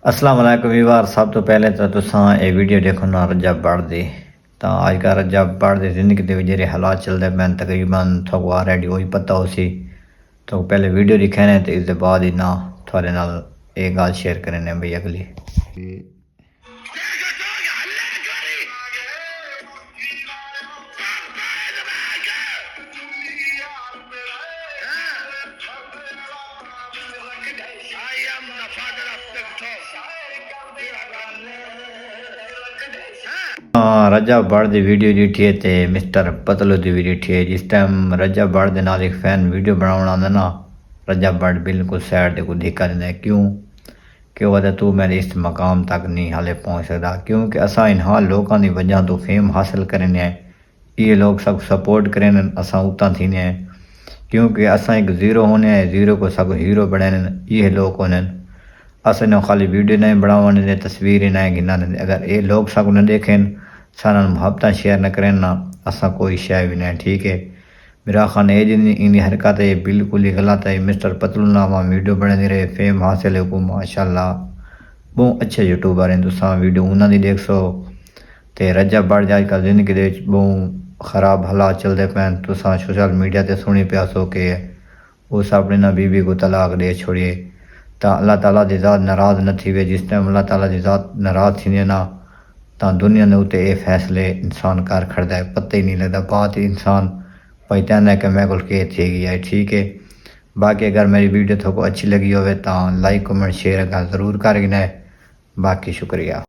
अस्सलाम वालेकुम वीवार। सब तो पहले तो तुसां ये वीडियो देखो ना रजब बढ़ दी। तो अजकल रजब बढ़ दी जिंदगी के जेरे हालात चलते पैन तकरीबन थोड़ा ऑलरेडी वही पता हो सी। तो पहले वीडियो दिखे ने तो इसके बाद ही ना थोड़े नाल एक गल शेयर करें भाई अगली। रजब बढ़ दी वीडियो ॾिठी है ते मिस्टर पतलू दी वीडियो ॾिठी है। जिस टाइम रजब बढ़ दे नाल एक फैन वीडियो बनाना आंदा ना रजब बढ़ बिल्कुल साइड ते कोई धिक्का दिंदा है। क्यों वजह तू मेरे इस मकाम तक नहीं हाले पहुँच सकता क्योंकि असा इन हाल लोगों की वजह तो फेम हासिल करने हैं। ये लोग सब सपोर्ट करें असा उतां थी हैं क्योंकि असा एक ज़ीरो होने हैं ज़ीरो को सब हीरो बने ये लोग होने अस इन खाली वीडियो नहीं बनावन दे तस्वीर ही नहीं गिना दें। अगर ये लोग सब न देखें सारा मुहब्बत शेयर न करें ना असा कोई शय भी नहीं। ठीक है मेरा खान ये जिन इन हरकत है बिल्कुल ही गलत है। मिस्टर पतलू नामा वीडियो बने रहे फेम हासिल है को माशाल्लाह बहुत अच्छे यूट्यूबर हैं। तुसा वीडियो उन्होंने देख सो तो रजब बढ़ जाए अजकल जिंदगी के बहुत खराब हालात चलते पैन। तुसा सोशल मीडिया ते सुनी पिया सो के उस अपनी ना बीबी को तलाक दे छोड़िए तो अल्लाह ताला की ज़ात नाराज़ न थी वे। जिस टाइम अल्लाह ताला की ज़ात नाराज़ थी ना तो दुनिया ने उत्ते ये फैसले इंसान कर खड़ता है पता ही नहीं लगता बात इंसान पहचान है कि मैं को के थी गई है। ठीक है बाकी अगर मेरी वीडियो थोड़ा अच्छी लगी हो तो लाइक कमेंट शेयर ज़रूर कर गिना है। बाकी शुक्रिया।